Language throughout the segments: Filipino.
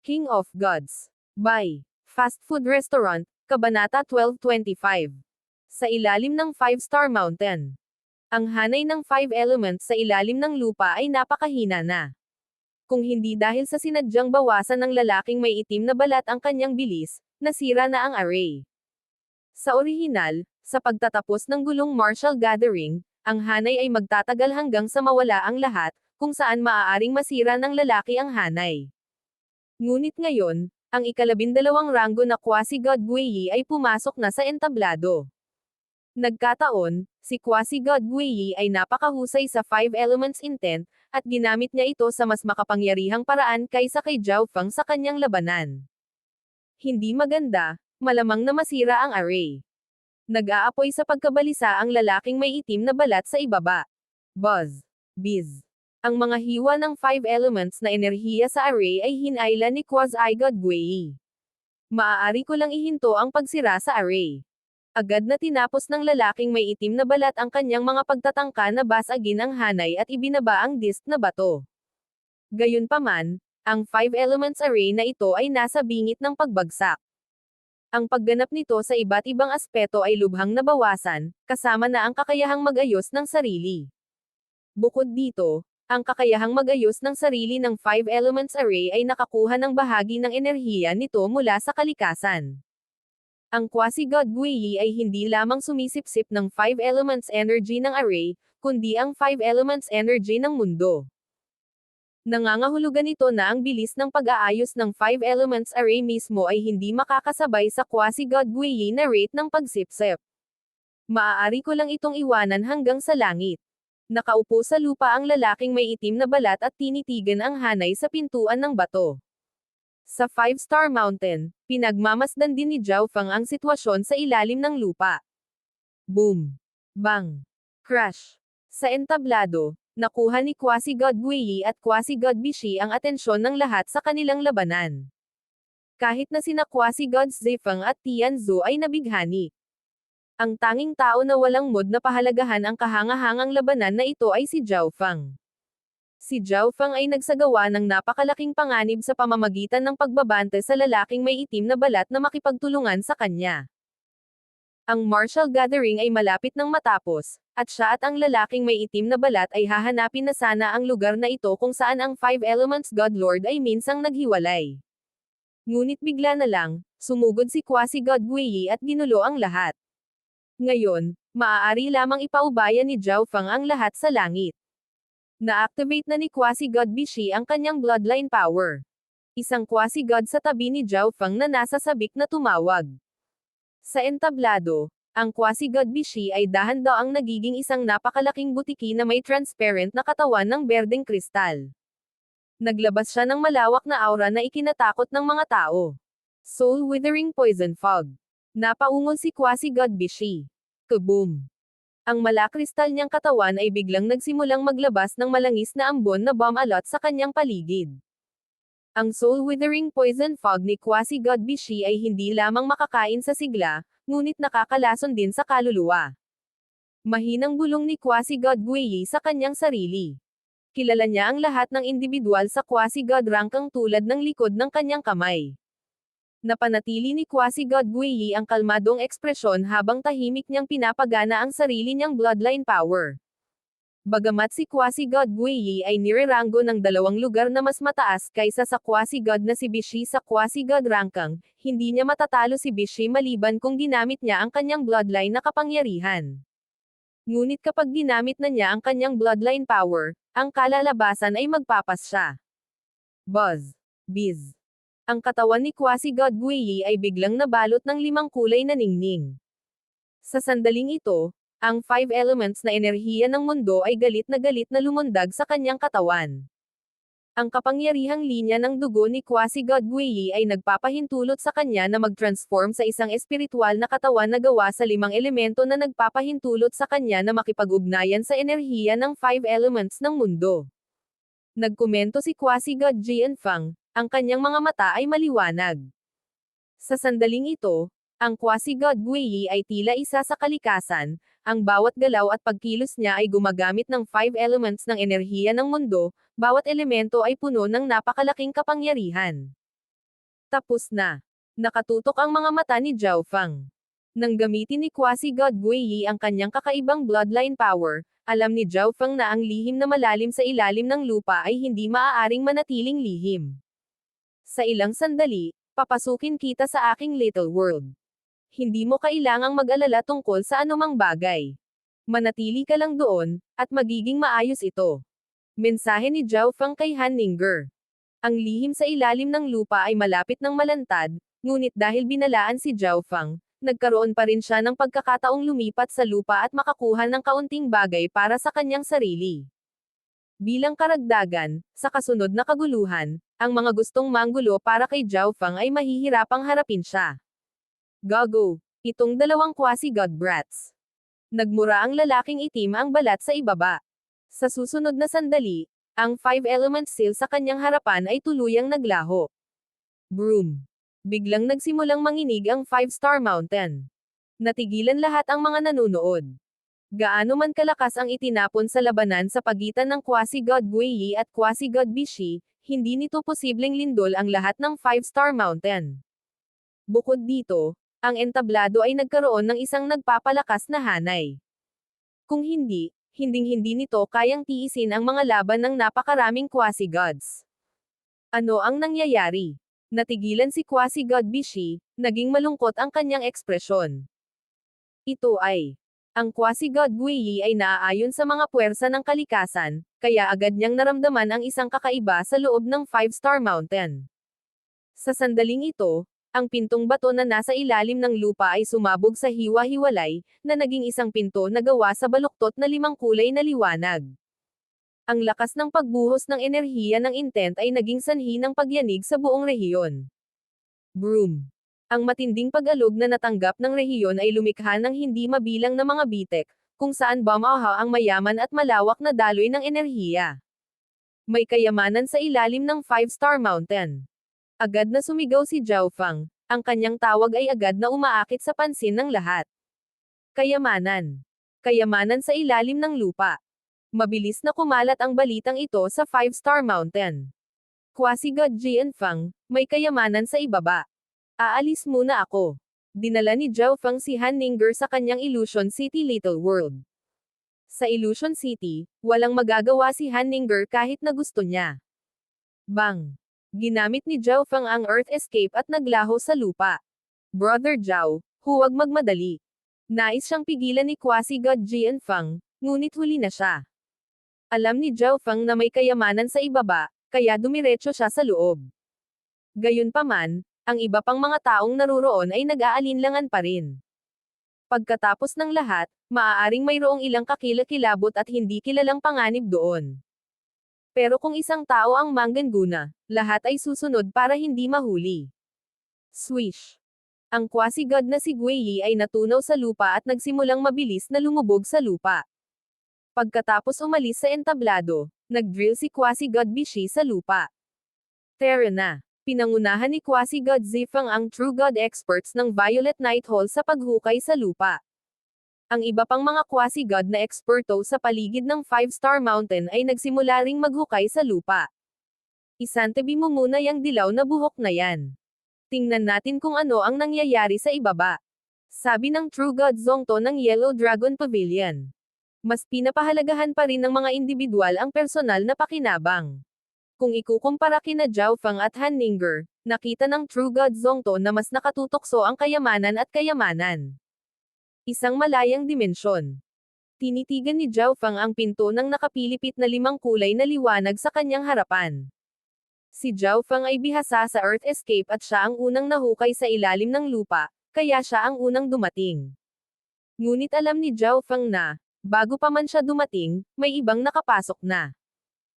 King of Gods. By Fast Food Restaurant, Kabanata 1225. Sa ilalim ng 5-star mountain. Ang hanay ng 5 elements sa ilalim ng lupa ay napakahina na. Kung hindi dahil sa sinadyang bawasan ng lalaking may itim na balat ang kanyang bilis, nasira na ang array. Sa orihinal, sa pagtatapos ng gulong martial gathering, ang hanay ay magtatagal hanggang sa mawala ang lahat, kung saan maaaring masira ng lalaki ang hanay. Ngunit ngayon, ang ika-12 ranggo na Quasi-God Guiyi ay pumasok na sa entablado. Nagkataon, si Quasi-God Guiyi ay napakahusay sa 5 elements intent, at ginamit niya ito sa mas makapangyarihang paraan kaysa kay Zhao Feng sa kanyang labanan. Hindi maganda, malamang na masira ang array. Nag-aapoy sa pagkabalisa ang lalaking may itim na balat sa ibaba. Buzz. Biz. Ang mga hiwa ng 5 elements na enerhiya sa array ay hinayla ni Quasi-God Guiyi. Maaari ko lang ihinto ang pagsira sa array. Agad na tinapos ng lalaking may itim na balat ang kanyang mga pagtatangka na basagin ang hanay at ibinaba ang disk na bato. Gayunpaman, ang 5 elements array na ito ay nasa bingit ng pagbagsak. Ang pagganap nito sa iba't ibang aspeto ay lubhang nabawasan, kasama na ang kakayahang mag-ayos ng sarili. Bukod dito, ang kakayahang mag-ayos ng sarili ng 5 elements array ay nakakuha ng bahagi ng enerhiya nito mula sa kalikasan. Ang Quasi-God Guiyi ay hindi lamang sumisipsip ng 5 elements energy ng array, kundi ang 5 elements energy ng mundo. Nangangahulugan ito na ang bilis ng pag-aayos ng 5 elements array mismo ay hindi makakasabay sa Quasi-God Guiyi na rate ng pagsipsip. Maaari ko lang itong iwanan hanggang sa langit. Nakaupo sa lupa ang lalaking may itim na balat at tinitigan ang hanay sa pintuan ng bato. Sa 5-star mountain, pinagmamasdan din ni Zhao Feng ang sitwasyon sa ilalim ng lupa. Boom! Bang! Crash! Sa entablado, nakuha ni Quasi-God Guiyi at Quasi-God Bishi ang atensyon ng lahat sa kanilang labanan. Kahit na sina Quasi-God Zifeng at Tianzhu ay nabighani. Ang tanging tao na walang mod na pahalagahan ang kahangahangang labanan na ito ay si Zhao Feng. Si Zhao Feng ay nagsagawa ng napakalaking panganib sa pamamagitan ng pagbabante sa lalaking may itim na balat na makipagtulungan sa kanya. Ang martial gathering ay malapit nang matapos, at siya at ang lalaking may itim na balat ay hahanapin na sana ang lugar na ito kung saan ang 5 elements God Lord ay minsang naghiwalay. Ngunit bigla na lang, sumugod si Quasi-God Guiyi at ginulo ang lahat. Ngayon, maaari lamang ipaubaya ni Zhao Feng ang lahat sa langit. Na-activate na ni Quasi-God Bishi ang kanyang bloodline power. Isang Quasi-God sa tabi ni Zhao Feng na nasa sabik na tumawag. Sa entablado, ang Quasi-God Bishi ay dahan-daang nagiging isang napakalaking butiki na may transparent na katawan ng berdeng kristal. Naglabas siya ng malawak na aura na ikinatakot ng mga tao. Soul-withering poison fog. Napaungol si Quasi-God Bishi. Kaboom! Ang malakristal niyang katawan ay biglang nagsimulang maglabas ng malangis na ambon na bomb alot sa kanyang paligid. Ang soul-withering poison fog ni Quasi-God Bishi ay hindi lamang makakain sa sigla, ngunit nakakalason din sa kaluluwa. Mahinang bulong ni Quasi-God Guiyi sa kanyang sarili. Kilala niya ang lahat ng individual sa Quasi-God rangkang tulad ng likod ng kanyang kamay. Napanatili ni Quasi-God Guiyi ang kalmadong ekspresyon habang tahimik niyang pinapagana ang sarili niyang bloodline power. Bagamat si Quasi-God Guiyi ay nireranggo ng 2 lugar na mas mataas kaysa sa Quasi-God na si Bishi sa Quasi-God rangkang, hindi niya matatalo si Bishi maliban kung ginamit niya ang kanyang bloodline na kapangyarihan. Ngunit kapag ginamit na niya ang kanyang bloodline power, ang kalalabasan ay magpapas siya. Buzz. Biz. Ang katawan ni Quasi-God Guiyi ay biglang nabalot ng 5 kulay na ningning. Sa sandaling ito, ang 5 elements na enerhiya ng mundo ay galit na lumundag sa kanyang katawan. Ang kapangyarihang linya ng dugo ni Quasi-God Guiyi ay nagpapahintulot sa kanya na mag-transform sa isang espiritual na katawan na gawa sa 5 elemento na nagpapahintulot sa kanya na makipag-ugnayan sa enerhiya ng 5 elements ng mundo. Nagkomento si Quasi-God Jianfeng, ang kanyang mga mata ay maliwanag. Sa sandaling ito, ang Quasi-God Guiyi ay tila isa sa kalikasan, ang bawat galaw at pagkilos niya ay gumagamit ng 5 elements ng enerhiya ng mundo, bawat elemento ay puno ng napakalaking kapangyarihan. Tapos na. Nakatutok ang mga mata ni Zhao Feng. Nang gamitin ni Quasi-God Guiyi ang kanyang kakaibang bloodline power, alam ni Zhao Feng na ang lihim na malalim sa ilalim ng lupa ay hindi maaaring manatiling lihim. Sa ilang sandali, papasukin kita sa aking little world. Hindi mo kailangang mag-alala tungkol sa anumang bagay. Manatili ka lang doon, at magiging maayos ito. Mensahe ni Zhao Feng kay Han Ningguo. Ang lihim sa ilalim ng lupa ay malapit ng malantad, ngunit dahil binalaan si Zhao Feng, nagkaroon pa rin siya ng pagkakataong lumipat sa lupa at makakuha ng kaunting bagay para sa kanyang sarili. Bilang karagdagan, sa kasunod na kaguluhan, ang mga gustong manggulo para kay Zhao Feng ay mahihirapang harapin siya. Gago, itong dalawang quasi-god brats. Nagmura ang lalaking itim ang balat sa ibaba. Sa susunod na sandali, ang 5-element seal sa kanyang harapan ay tuluyang naglaho. Broom. Biglang nagsimulang manginig ang 5-star mountain. Natigilan lahat ang mga nanunood. Gaano man kalakas ang itinapon sa labanan sa pagitan ng Quasi-God Guiyi at Quasi-God Bishi, hindi nito posibleng lindol ang lahat ng 5-star mountain. Bukod dito, ang entablado ay nagkaroon ng isang nagpapalakas na hanay. Kung hindi, hinding-hindi nito kayang tiisin ang mga laban ng napakaraming Quasi-Gods. Ano ang nangyayari? Natigilan si Quasi-God Bishi, naging malungkot ang kanyang ekspresyon. Ito ay, ang Quasi-God Guiyi ay naaayon sa mga puwersa ng kalikasan, kaya agad niyang naramdaman ang isang kakaiba sa loob ng 5-star mountain. Sa sandaling ito, ang pintong bato na nasa ilalim ng lupa ay sumabog sa hiwa-hiwalay, na naging isang pinto na gawa sa baluktot na 5 kulay na liwanag. Ang lakas ng pagbuhos ng enerhiya ng intent ay naging sanhi ng pagyanig sa buong rehiyon. Broom. Ang matinding pag-alog na natanggap ng rehiyon ay lumikha ng hindi mabilang na mga bitek, kung saan bumaha ang mayaman at malawak na daloy ng enerhiya. May kayamanan sa ilalim ng 5-star mountain. Agad na sumigaw si Zhao Feng, ang kanyang tawag ay agad na umaakit sa pansin ng lahat. Kayamanan. Kayamanan sa ilalim ng lupa. Mabilis na kumalat ang balitang ito sa 5-star mountain. Quasi-God Jian Feng, may kayamanan sa ibaba. Aalis muna ako. Dinala ni Zhao Feng si Han Ningguo sa kanyang Illusion City Little World. Sa Illusion City, walang magagawa si Han Ningguo kahit na gusto niya. Bang! Ginamit ni Zhao Feng ang Earth Escape at naglaho sa lupa. Brother Zhao, huwag magmadali. Nais siyang pigilan ni Quasi-God Jian Feng, ngunit huli na siya. Alam ni Zhao Feng na may kayamanan sa ibaba, kaya dumiretso siya sa loob. Gayunpaman, ang iba pang mga taong naruroon ay nag-aalinlangan pa rin. Pagkatapos ng lahat, maaaring mayroong ilang kakilakilabot at hindi kilalang panganib doon. Pero kung isang tao ang manggaguna, lahat ay susunod para hindi mahuli. Swish! Ang quasi-god na si Guiyi ay natunaw sa lupa at nagsimulang mabilis na lumubog sa lupa. Pagkatapos umalis sa entablado, nag-drill si Quasi-God Bishi sa lupa. Tara na! Pinangunahan ni Quasi-God Zifeng ang True God experts ng Violet Night Hall sa paghukay sa lupa. Ang iba pang mga Quasi-God na eksperto sa paligid ng 5-star mountain ay nagsimula ring maghukay sa lupa. Isantabi mo muna yang dilaw na buhok na yan. Tingnan natin kung ano ang nangyayari sa ibaba. Sabi ng True God Zongto ng Yellow Dragon Pavilion. Mas pinapahalagahan pa rin ng mga individual ang personal na pakinabang. Kung ikukumpara kina Zhao Feng at Han Ningguo, nakita ng True God Zongto na mas nakatutokso ang kayamanan at kayamanan. Isang malayang dimensyon. Tinitigan ni Zhao Feng ang pinto ng nakapilipit na 5 kulay na liwanag sa kanyang harapan. Si Zhao Feng ay bihasa sa Earth Escape at siya ang unang nahukay sa ilalim ng lupa, kaya siya ang unang dumating. Ngunit alam ni Zhao Feng na, bago pa man siya dumating, may ibang nakapasok na.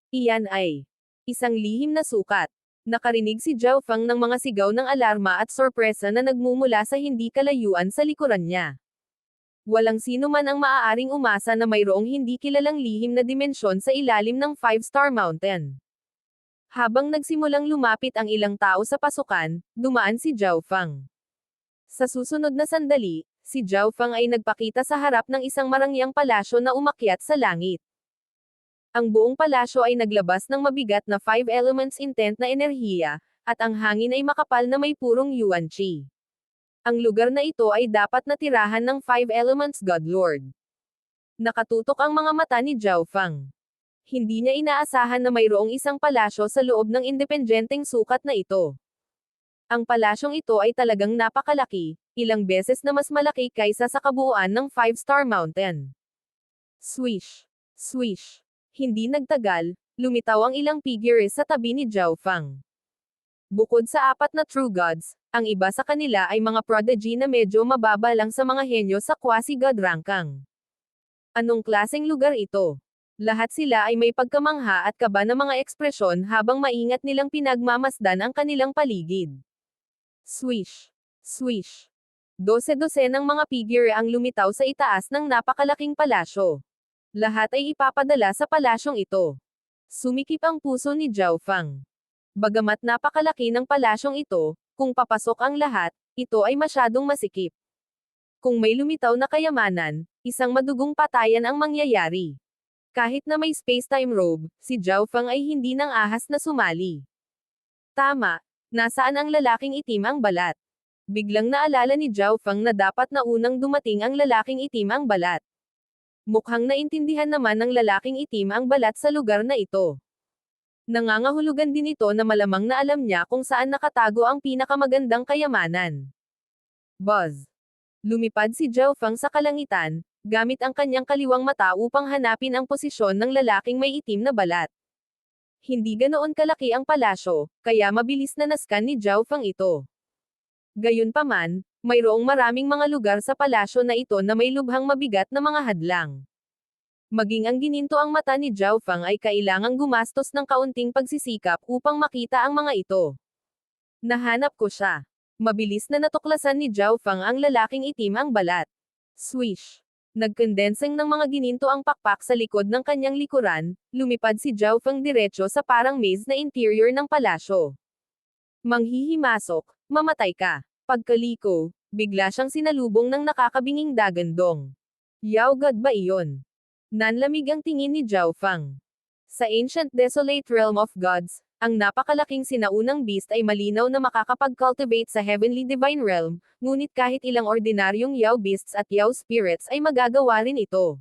Iyan ay isang lihim na sukat. Nakarinig si Zhao Feng ng mga sigaw ng alarma at sorpresa na nagmumula sa hindi kalayuan sa likuran niya. Walang sino man ang maaaring umasa na mayroong hindi kilalang lihim na dimensyon sa ilalim ng 5-star mountain. Habang nagsimulang lumapit ang ilang tao sa pasukan, dumaan si Zhao Feng. Sa susunod na sandali, si Zhao Feng ay nagpakita sa harap ng isang marangyang palasyo na umakyat sa langit. Ang buong palasyo ay naglabas ng mabigat na 5 elements intent na enerhiya, At ang hangin ay makapal na may purong yuan chi. Ang lugar na ito ay dapat na tirahan ng Five Elements God Lord. Nakatutok ang mga mata ni Zhao Feng. Hindi niya inaasahan na mayroong isang palasyo sa loob ng independenteng sukat na ito. Ang palasyong ito ay talagang napakalaki, ilang beses na mas malaki kaysa sa kabuuan ng Five-Star Mountain. Swish! Swish! Hindi nagtagal, lumitaw ang ilang figures sa tabi ni Zhao Feng. Bukod sa apat na True Gods, ang iba sa kanila ay mga prodigy na medyo mababa lang sa mga henyo sa quasi-god rangkang. Anong klaseng lugar ito? Lahat sila ay may pagkamangha at kaba na mga ekspresyon habang maingat nilang pinagmamasdan ang kanilang paligid. Swish! Swish! Dose-dosenang mga figure ang lumitaw sa itaas ng napakalaking palasyo. Lahat ay ipapadala sa palasyong ito. Sumikip ang puso ni Zhao Feng. Bagamat napakalaki ng palasyong ito, kung papasok ang lahat, ito ay masyadong masikip. Kung may lumitaw na kayamanan, isang madugong patayan ang mangyayari. Kahit na may space-time robe, si Zhao Feng ay hindi nang ahas na sumali. Tama, nasaan ang lalaking itim ang balat? Biglang naalala ni Zhao Feng na dapat na unang dumating ang lalaking itim ang balat. Mukhang naintindihan naman ng lalaking itim ang balat sa lugar na ito. Nangangahulugan din ito na malamang na alam niya kung saan nakatago ang pinakamagandang kayamanan. Buzz! Lumipad si Zhao Feng sa kalangitan, gamit ang kanyang kaliwang mata upang hanapin ang posisyon ng lalaking may itim na balat. Hindi ganoon kalaki ang palasyo, kaya mabilis na naskan ni Zhao Feng ito. Gayunpaman, mayroong maraming mga lugar sa palasyo na ito na may lubhang mabigat na mga hadlang. Maging ang gininto ang mata ni Zhao Feng ay kailangang gumastos ng kaunting pagsisikap upang makita ang mga ito. Nahanap ko siya. Mabilis na natuklasan ni Zhao Feng ang lalaking itim ang balat. Swish! Nagkondenseng ng mga gininto ang pakpak sa likod ng kanyang likuran, lumipad si Zhao Feng diretso sa parang maze na interior ng palasyo. Manghihimasok, mamatay ka. Pagkaliko, bigla siyang sinalubong ng nakakabinging dagandong. Yao God ba iyon? Nanlamig ang tingin ni Zhao Feng. Sa ancient desolate realm of gods, ang napakalaking sinaunang beast ay malinaw na makakapag-cultivate sa heavenly divine realm, ngunit kahit ilang ordinaryong Yao beasts at Yao spirits ay magagawa rin ito.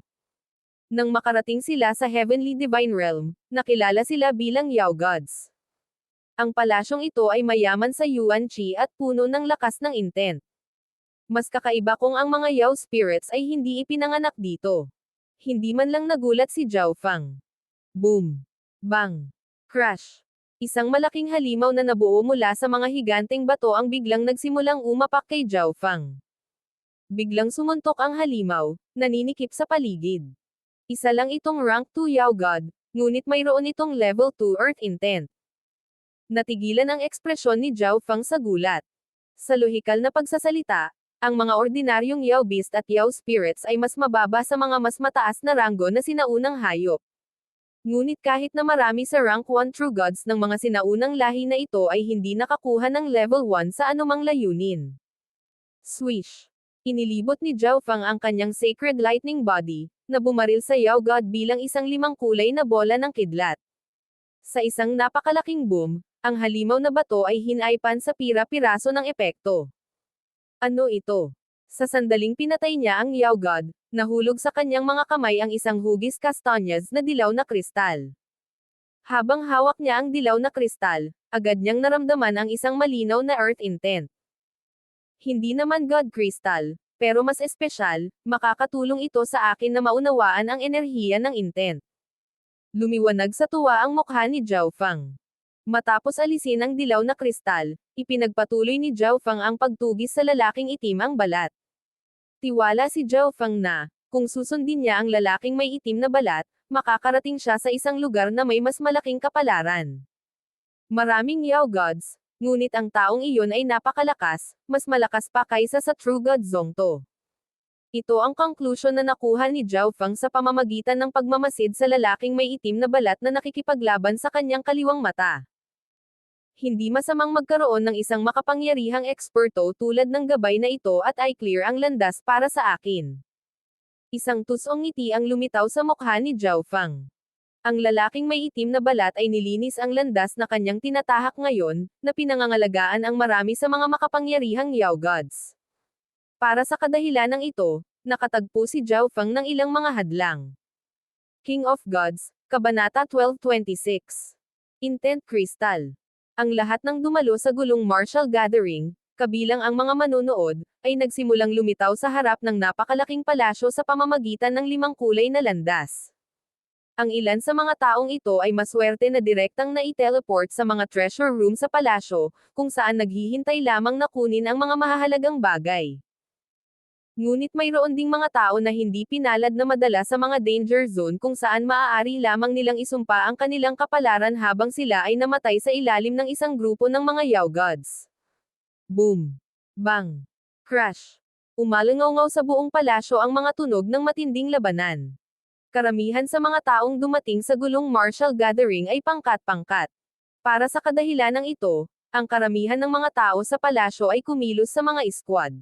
Nang makarating sila sa heavenly divine realm, nakilala sila bilang Yao gods. Ang palasyong ito ay mayaman sa yuan chi at puno ng lakas ng intent. Mas kakaiba kung ang mga Yao spirits ay hindi ipinanganak dito. Hindi man lang nagulat si Zhao Feng. Boom! Bang! Crash! Isang malaking halimaw na nabuo mula sa mga higanteng bato ang biglang nagsimulang umapak kay Zhao Feng. Biglang sumuntok ang halimaw, naninikip sa paligid. Isa lang itong rank 2 Yao God, ngunit mayroon itong level 2 Earth Intent. Natigilan ang ekspresyon ni Zhao Feng sa gulat. Sa lohikal na pagsasalita, ang mga ordinaryong Yao Beast at Yao Spirits ay mas mababa sa mga mas mataas na ranggo na sinaunang hayop. Ngunit kahit na marami sa rank 1 True Gods ng mga sinaunang lahi na ito ay hindi nakakuha ng level 1 sa anumang layunin. Swish! Inilibot ni Zhao Feng ang kanyang Sacred Lightning Body, na bumaril sa Yao God bilang isang limang kulay na bola ng kidlat. Sa isang napakalaking boom, ang halimaw na bato ay hinaypan sa pira-piraso ng epekto. Ano ito? Sa sandaling pinatay niya ang Yao God, nahulog sa kanyang mga kamay ang isang hugis kastanyas na dilaw na kristal. Habang hawak niya ang dilaw na kristal, agad niyang naramdaman ang isang malinaw na Earth Intent. Hindi naman God Crystal, pero mas espesyal, makakatulong ito sa akin na maunawaan ang enerhiya ng intent. Lumiwanag sa tuwa ang mukha ni Zhao Feng. Matapos alisin ang dilaw na kristal, ipinagpatuloy ni Zhao Feng ang pagtugis sa lalaking itim ang balat. Tiwala si Zhao Feng na, kung susundin niya ang lalaking may itim na balat, makakarating siya sa isang lugar na may mas malaking kapalaran. Maraming Yao Gods, ngunit ang taong iyon ay napakalakas, mas malakas pa kaysa sa True God Zongto. Ito ang conclusion na nakuha ni Zhao Feng sa pamamagitan ng pagmamasid sa lalaking may itim na balat na nakikipaglaban sa kanyang kaliwang mata. Hindi masamang magkaroon ng isang makapangyarihang eksperto tulad ng gabay na ito at ay clear ang landas para sa akin. Isang tusong ngiti ang lumitaw sa mukha ni Zhao Feng. Ang lalaking may itim na balat ay nilinis ang landas na kanyang tinatahak ngayon, na pinangangalagaan ang marami sa mga makapangyarihang Yao Gods. Para sa kadahilanang ito, nakatagpo si Zhao Feng ng ilang mga hadlang. King of Gods, Kabanata 1226. Intent Crystal. Ang lahat ng dumalo sa gulong martial gathering, kabilang ang mga manonood, ay nagsimulang lumitaw sa harap ng napakalaking palasyo sa pamamagitan ng 5 kulay na landas. Ang ilan sa mga taong ito ay maswerte na direktang na-teleport sa mga treasure room sa palasyo, kung saan naghihintay lamang na kunin ang mga mahahalagang bagay. Ngunit mayroon ding mga tao na hindi pinalad na madala sa mga danger zone kung saan maaari lamang nilang isumpa ang kanilang kapalaran habang sila ay namatay sa ilalim ng isang grupo ng mga Yao Gods. Boom! Bang! Crash! Umalangaw sa buong palasyo ang mga tunog ng matinding labanan. Karamihan sa mga taong dumating sa gulong martial gathering ay pangkat-pangkat. Para sa kadahilanang ito, ang karamihan ng mga tao sa palasyo ay kumilos sa mga squad.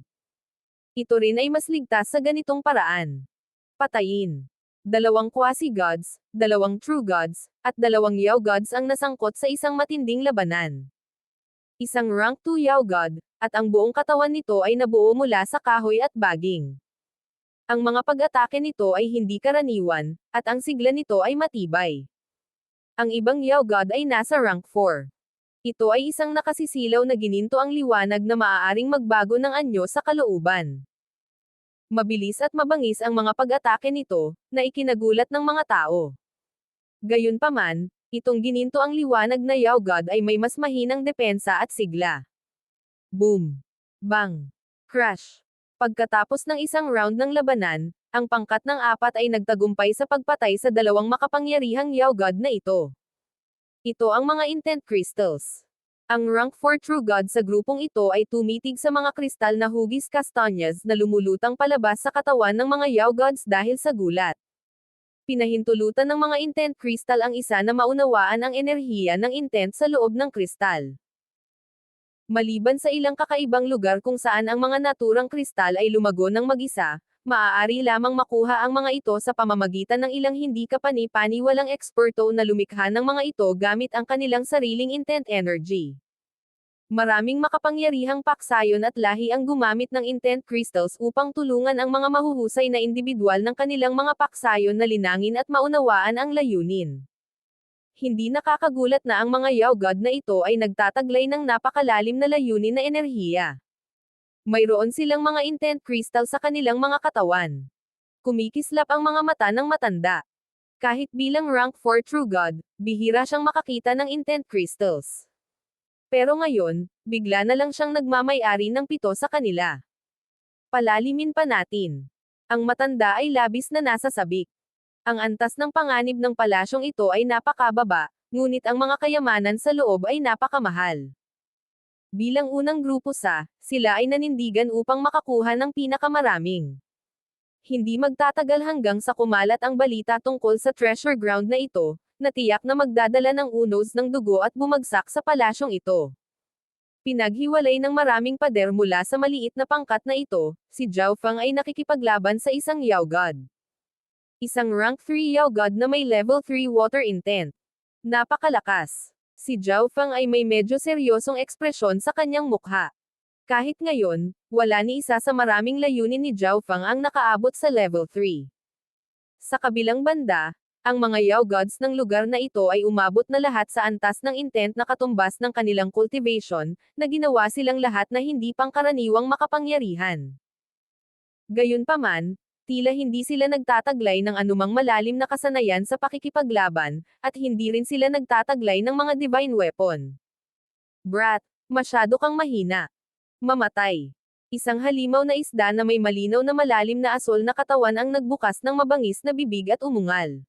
Ito rin ay mas ligtas sa ganitong paraan. Patayin. 2 quasi-gods, 2 true gods, at 2 Yao Gods ang nasangkot sa isang matinding labanan. Isang rank 2 Yao God, at ang buong katawan nito ay nabuo mula sa kahoy at baging. Ang mga pag-atake nito ay hindi karaniwan, at ang sigla nito ay matibay. Ang ibang Yao God ay nasa rank 4. Ito ay isang nakasisilaw na gininto ang liwanag na maaaring magbago ng anyo sa kalooban. Mabilis at mabangis ang mga pag-atake nito, na ikinagulat ng mga tao. Gayunpaman, itong gininto ang liwanag na Yao God ay may mas mahinang depensa at sigla. Boom! Bang! Crash! Pagkatapos ng isang round ng labanan, ang pangkat ng 4 ay nagtagumpay sa pagpatay sa 2 makapangyarihang Yao God na ito. Ito ang mga intent crystals. Ang rank 4 true god sa grupong ito ay tumitig sa mga kristal na hugis kastanyas na lumulutang palabas sa katawan ng mga Yao Gods dahil sa gulat. Pinahintulutan ng mga intent crystal ang isa na maunawaan ang enerhiya ng intent sa loob ng kristal. Maliban sa ilang kakaibang lugar kung saan ang mga naturang kristal ay lumago ng mag-isa, maaari lamang makuha ang mga ito sa pamamagitan ng ilang hindi kapani-paniwalang eksperto na lumikha ng mga ito gamit ang kanilang sariling intent energy. Maraming makapangyarihang paksayon at lahi ang gumamit ng intent crystals upang tulungan ang mga mahuhusay na individual ng kanilang mga paksayon na linangin at maunawaan ang layunin. Hindi nakakagulat na ang mga Yao God na ito ay nagtataglay ng napakalalim na layunin na enerhiya. Mayroon silang mga intent crystal sa kanilang mga katawan. Kumikislap ang mga mata ng matanda. Kahit bilang rank 4 true god, bihira siyang makakita ng intent crystals. Pero ngayon, bigla na lang siyang nagmamay-ari ng 7 sa kanila. Palalimin pa natin. Ang matanda ay labis na nasa sabik. Ang antas ng panganib ng palasyong ito ay napakababa, ngunit ang mga kayamanan sa loob ay napakamahal. Bilang unang grupo sila ay nanindigan upang makakuha ng pinakamaraming. Hindi magtatagal hanggang sa kumalat ang balita tungkol sa treasure ground na ito, na tiyak na magdadala ng unos ng dugo at bumagsak sa palasyong ito. Pinaghiwalay ng maraming pader mula sa maliit na pangkat na ito, si Zhao Feng ay nakikipaglaban sa isang Yao God. Isang rank 3 Yao God na may level 3 water intent. Napakalakas. Si Zhao Feng ay may medyo seryosong ekspresyon sa kanyang mukha. Kahit ngayon, wala ni isa sa maraming layunin ni Zhao Feng ang nakaabot sa level 3. Sa kabilang banda, ang mga Yao Gods ng lugar na ito ay umabot na lahat sa antas ng intent na katumbas ng kanilang cultivation, na ginawa silang lahat na hindi pangkaraniwang makapangyarihan. Gayunpaman, tila hindi sila nagtataglay ng anumang malalim na kasanayan sa pakikipaglaban, at hindi rin sila nagtataglay ng mga divine weapon. Brat, masyado kang mahina. Mamatay. Isang halimaw na isda na may malinaw na malalim na asol na katawan ang nagbukas ng mabangis na bibig at umungal.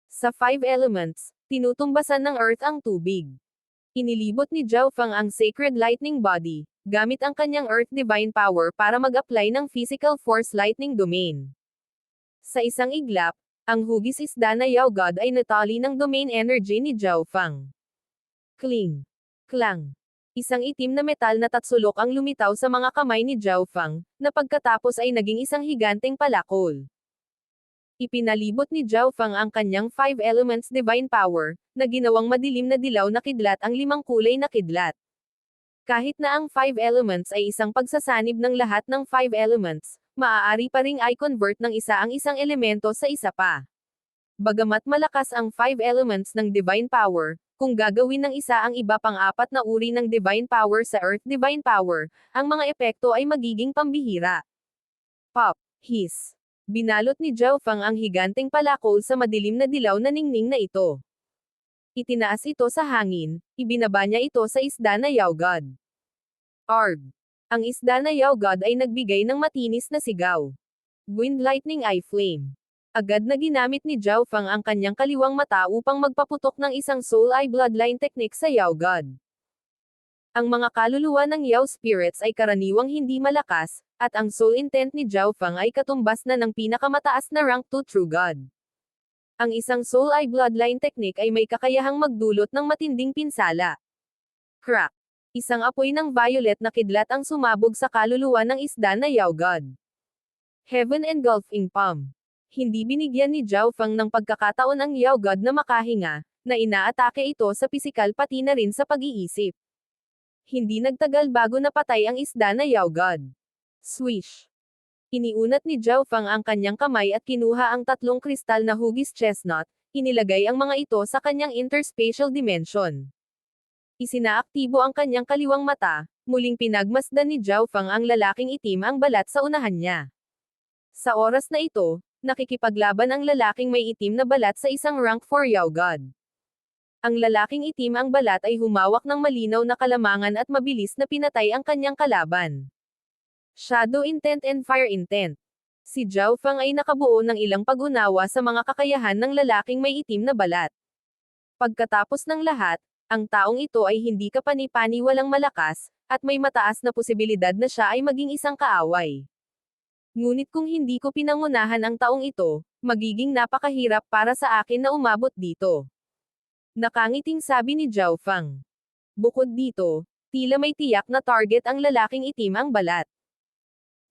Sa 5 elements, tinutumbasan ng earth ang tubig. Inilibot ni Zhao Feng ang sacred lightning body, gamit ang kanyang earth divine power para mag-apply ng physical force lightning domain. Sa isang iglap, ang hugis isda na Yao God ay natali ng domain energy ni Zhao Feng. Kling. Klang. Isang itim na metal na tatsulok ang lumitaw sa mga kamay ni Zhao Feng, na pagkatapos ay naging isang higanteng palakol. Ipinalibot ni Zhao Fang ang kanyang Five Elements Divine Power, na ginawang madilim na dilaw na kidlat ang limang kulay na kidlat. Kahit na ang Five Elements ay isang pagsasanib ng lahat ng Five Elements, maaari pa ring i-convert ng isa ang isang elemento sa isa pa. Bagamat malakas ang Five Elements ng Divine Power, kung gagawin ng isa ang iba pang apat na uri ng Divine Power sa Earth Divine Power, ang mga epekto ay magiging pambihira. Pop! Hiss! Binalot ni Zhao Fang ang higanteng palakol sa madilim na dilaw na ningning na ito. Itinaas ito sa hangin, ibinaba niya ito sa isda na Yaogod. Arg! Ang isda na Yaogod ay nagbigay ng matinis na sigaw. Wind Lightning Eye Flame. Agad na ginamit ni Zhao Fang ang kanyang kaliwang mata upang magpaputok ng isang Soul Eye Bloodline technique sa Yaogod. Ang mga kaluluwa ng Yao Spirits ay karaniwang hindi malakas, at ang soul intent ni Zhao Fang ay katumbas na ng pinakamataas na rank 2 True God. Ang isang Soul Eye Bloodline technique ay may kakayahang magdulot ng matinding pinsala. Crack! Isang apoy ng violet na kidlat ang sumabog sa kaluluwa ng isda na Yaogod. Heaven Engulfing Palm. Hindi binigyan ni Zhao Fang ng pagkakataon ang Yaogod na makahinga, na inaatake ito sa pisikal pati na rin sa pag-iisip. Hindi nagtagal bago napatay ang isda na Yaogod. Swish! Iniunat ni Zhao Fang ang kanyang kamay at kinuha ang tatlong kristal na hugis chestnut, inilagay ang mga ito sa kanyang interspatial dimension. Isinaaktibo ang kanyang kaliwang mata, muling pinagmasdan ni Zhao Fang ang lalaking itim ang balat sa unahan niya. Sa oras na ito, nakikipaglaban ang lalaking may itim na balat sa isang rank 4 Yaogod. Ang lalaking itim ang balat ay humawak ng malinaw na kalamangan at mabilis na pinatay ang kanyang kalaban. Shadow Intent and Fire Intent. Si Zhao Fang ay nakabuo ng ilang pag-unawa sa mga kakayahan ng lalaking may itim na balat. Pagkatapos ng lahat, ang taong ito ay hindi kapani-paniwalang malakas, at may mataas na posibilidad na siya ay maging isang kaaway. Ngunit kung hindi ko pinangunahan ang taong ito, magiging napakahirap para sa akin na umabot dito. Nakangiting sabi ni Zhao Fang. Bukod dito, tila may tiyak na target ang lalaking itim ang balat.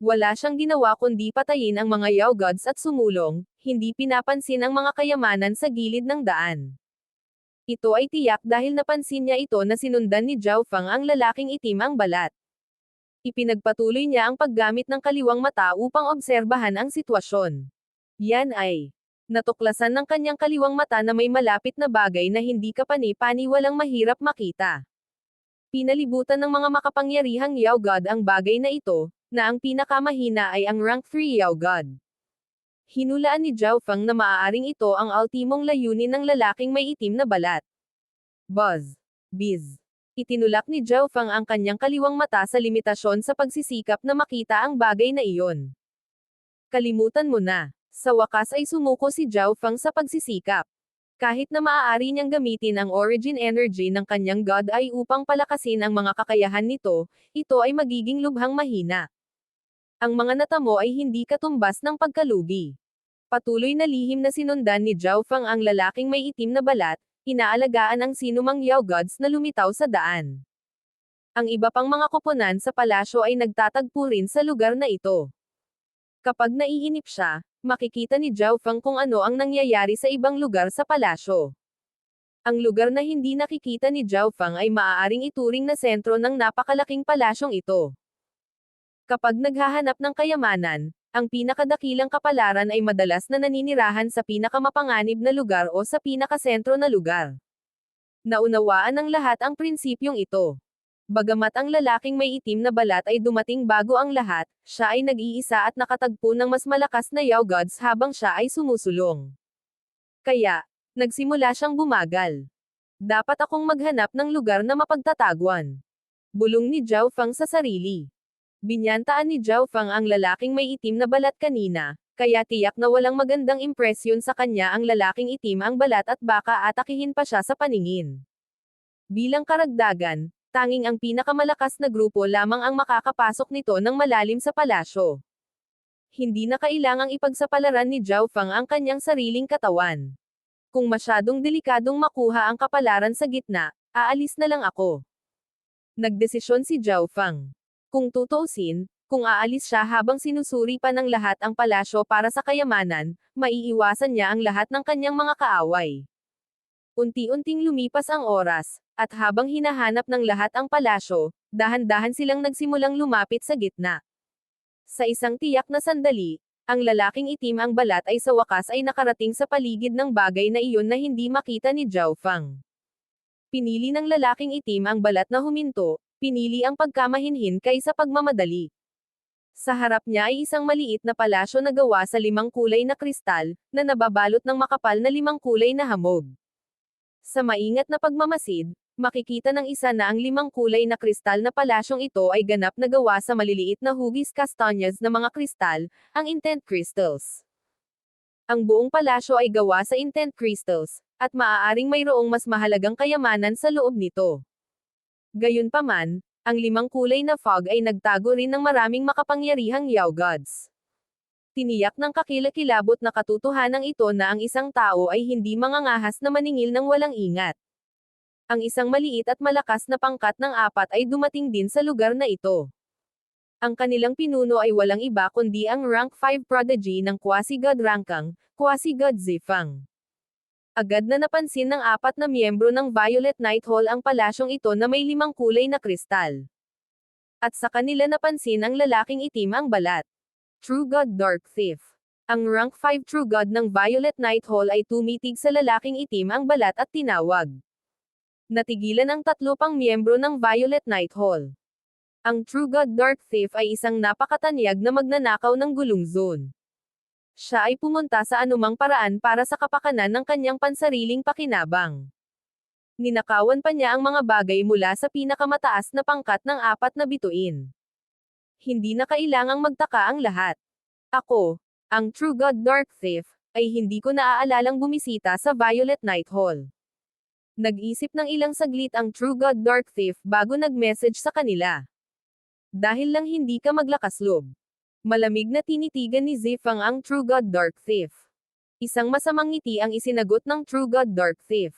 Wala siyang ginawa kundi patayin ang mga Yaogods at sumulong, hindi pinapansin ang mga kayamanan sa gilid ng daan. Ito ay tiyak dahil napansin niya ito na sinundan ni Zhao Fang ang lalaking itim ang balat. Ipinagpatuloy niya ang paggamit ng kaliwang mata upang obserbahan ang sitwasyon. Yan ay natuklasan ng kanyang kaliwang mata na may malapit na bagay na hindi kapani-paniwalang mahirap makita. Pinalibutan ng mga makapangyarihang Yaogod ang bagay na ito, na ang pinakamahina ay ang rank 3 Yaogod. Hinulaan ni Zhao Fang na maaaring ito ang ultimong layunin ng lalaking may itim na balat. Buzz. Biz. Itinulak ni Zhao Fang ang kanyang kaliwang mata sa limitasyon sa pagsisikap na makita ang bagay na iyon. Kalimutan mo na. Sa wakas ay sumuko si Zhao Fang sa pagsisikap. Kahit na maaari niyang gamitin ang origin energy ng kanyang God Eye upang palakasin ang mga kakayahan nito, ito ay magiging lubhang mahina. Ang mga natamo ay hindi katumbas ng pagkalugi. Patuloy na lihim na sinundan ni Zhao Fang ang lalaking may itim na balat, inaalagaan ang sinumang Yaogods na lumitaw sa daan. Ang iba pang mga koponan sa palasyo ay nagtatagpo rin sa lugar na ito. Kapag naiinip siya, makikita ni Zhao Fang kung ano ang nangyayari sa ibang lugar sa palasyo. Ang lugar na hindi nakikita ni Zhao Fang ay maaaring ituring na sentro ng napakalaking palasyong ito. Kapag naghahanap ng kayamanan, ang pinakadakilang kapalaran ay madalas na naninirahan sa pinakamapanganib na lugar o sa pinakasentro na lugar. Naunawaan ng lahat ang prinsipyong ito. Bagamat ang lalaking may itim na balat ay dumating bago ang lahat, siya ay nag-iisa at nakatagpo ng mas malakas na Yaogods habang siya ay sumusulong. Kaya, nagsimula siyang bumagal. Dapat akong maghanap ng lugar na mapagtataguan. Bulong ni Zhao Fang sa sarili. Binyantaan ni Zhao Fang ang lalaking may itim na balat kanina, kaya tiyak na walang magandang impresyon sa kanya ang lalaking itim ang balat at baka atakihin pa siya sa paningin. Bilang karagdagan, tanging ang pinakamalakas na grupo lamang ang makakapasok nito ng malalim sa palasyo. Hindi na kailangang ipagsapalaran ni Zhao Fang ang kanyang sariling katawan. Kung masyadong delikadong makuha ang kapalaran sa gitna, aalis na lang ako. Nagdesisyon si Zhao Fang. Kung tutuusin, Kung aalis siya habang sinusuri pa ng lahat ang palasyo para sa kayamanan, maiiwasan niya ang lahat ng kanyang mga kaaway. Unti-unting lumipas ang oras, at habang hinahanap ng lahat ang palasyo, dahan-dahan silang nagsimulang lumapit sa gitna. Sa isang tiyak na sandali, ang lalaking itim ang balat ay sa wakas ay nakarating sa paligid ng bagay na iyon na hindi makita ni Zhao Fang. Pinili ng lalaking itim ang balat na huminto, pinili ang pagkamahinhin kaysa pagmamadali. Sa harap niya ay isang maliit na palasyo na gawa sa 5 kulay na kristal, na nababalot ng makapal na 5 kulay na hamog. Sa maingat na pagmamasid, makikita ng isa na ang 5 kulay na kristal na palasyong ito ay ganap na gawa sa maliliit na hugis kastanyas na mga kristal, ang intent crystals. Ang buong palasyo ay gawa sa intent crystals, at maaaring mayroong mas mahalagang kayamanan sa loob nito. Gayunpaman, ang 5 kulay na fog ay nagtago rin ng maraming makapangyarihang Yao Gods. Tiniyak ng kakilakilabot na katotohanan ito na ang isang tao ay hindi mangangahas na maningil ng walang ingat. Ang isang maliit at malakas na pangkat ng 4 ay dumating din sa lugar na ito. Ang kanilang pinuno ay walang iba kundi ang rank 5 prodigy ng Quasi-God Rankang, Quasi-God Zifang. Agad na napansin ng 4 na miyembro ng Violet Night Hall ang palasyong ito na may 5 kulay na kristal. At sa kanila napansin ang lalaking itim ang balat. True God Dark Thief. Ang rank 5 True God ng Violet Night Hall ay tumitig sa lalaking itim ang balat at tinawag. Natigilan ang 3 pang miyembro ng Violet Night Hall. Ang True God Dark Thief ay isang napakatanyag na magnanakaw ng gulong zone. Siya ay pumunta sa anumang paraan para sa kapakanan ng kanyang pansariling pakinabang. Ninakawan pa niya ang mga bagay mula sa pinakamataas na pangkat ng 4 na bituin. Hindi na kailangang magtaka ang lahat. Ako, ang True God Dark Thief, ay hindi ko naaalalang bumisita sa Violet Night Hall. Nag-isip ng ilang saglit ang True God Dark Thief bago nag-message sa kanila. Dahil lang hindi ka maglakas-loob. Malamig na tinitigan ni Zifang ang True God Dark Thief. Isang masamang ngiti ang isinagot ng True God Dark Thief.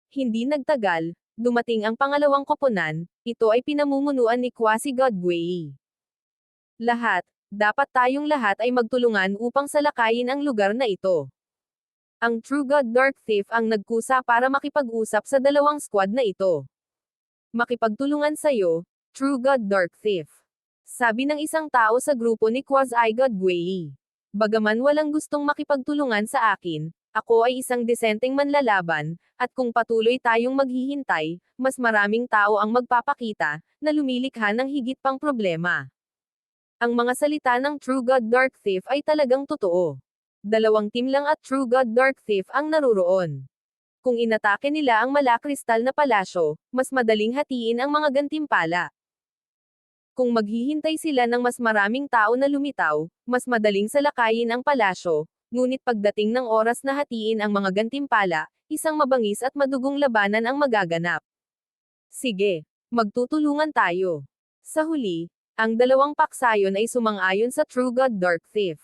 Hindi nagtagal, dumating ang pangalawang koponan, ito ay pinamumunuan ni Quasi-God Gui. Dapat tayong lahat ay magtulungan upang salakayin ang lugar na ito. Ang True God Dark Thief ang nagkusa para makipag-usap sa dalawang squad na ito. Makipagtulungan sayo, True God Dark Thief. Sabi ng isang tao sa grupo ni Quasi-God Gui. Bagaman walang gustong makipagtulungan sa akin, ako ay isang desenteng manlalaban, at kung patuloy tayong maghihintay, mas maraming tao ang magpapakita, na lumilikha ng higit pang problema. Ang mga salita ng True God Dark Thief ay talagang totoo. 2 team lang at True God Dark Thief ang naruroon. Kung inatake nila ang malakristal na palasyo, mas madaling hatiin ang mga gantimpala. Kung maghihintay sila ng mas maraming tao na lumitaw, mas madaling salakayin ang palasyo, ngunit pagdating ng oras na hatiin ang mga gantimpala, isang mabangis at madugong labanan ang magaganap. Sige, magtutulungan tayo. Sa huli, ang 2 paksayon ay sumang-ayon sa True God Dark Thief.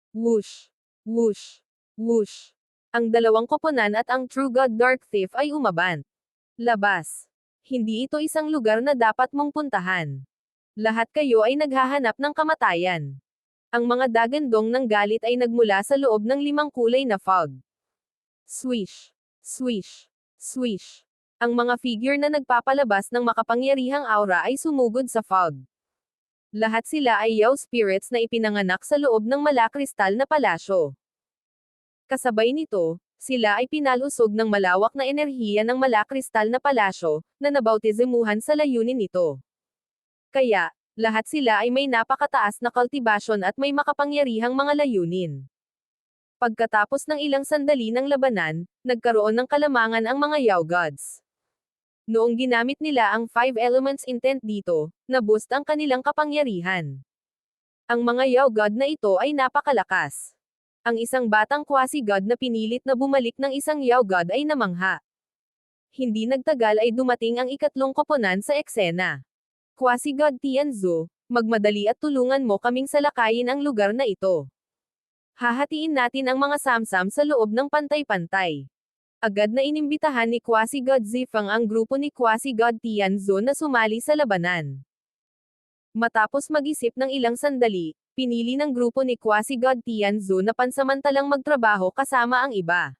Whoosh! Whoosh! Whoosh! Ang 2 koponan at ang True God Dark Thief ay umabant. Labas. Hindi ito isang lugar na dapat mong puntahan. Lahat kayo ay naghahanap ng kamatayan. Ang mga dagandong ng galit ay nagmula sa loob ng 5 kulay na fog. Swish! Swish! Swish! Ang mga figure na nagpapalabas ng makapangyarihang aura ay sumugod sa fog. Lahat sila ay Yao spirits na ipinanganak sa loob ng malakristal na palasyo. Kasabay nito, sila ay pinalusog ng malawak na enerhiya ng malakristal na palasyo, na nabautizimuhan sa layunin nito. Kaya, lahat sila ay may napakataas na kultibasyon at may makapangyarihang mga layunin. Pagkatapos ng ilang sandali ng labanan, nagkaroon ng kalamangan ang mga Yao Gods. Noong ginamit nila ang 5 elements intent dito, na-boost ang kanilang kapangyarihan. Ang mga Yao God na ito ay napakalakas. Ang isang batang Quasi-God na pinilit na bumalik ng isang Yao God ay namangha. Hindi nagtagal ay dumating ang 3 koponan sa eksena. Quasi-God Tianzu, magmadali at tulungan mo kaming salakayin ang lugar na ito. Hahatiin natin ang mga samsam sa loob ng pantay-pantay. Agad na inimbitahan ni Quasi-God Zifang ang grupo ni Quasi-God Tianzu na sumali sa labanan. Matapos mag-isip ng ilang sandali, pinili ng grupo ni Quasi-God Tianzu na pansamantalang magtrabaho kasama ang iba.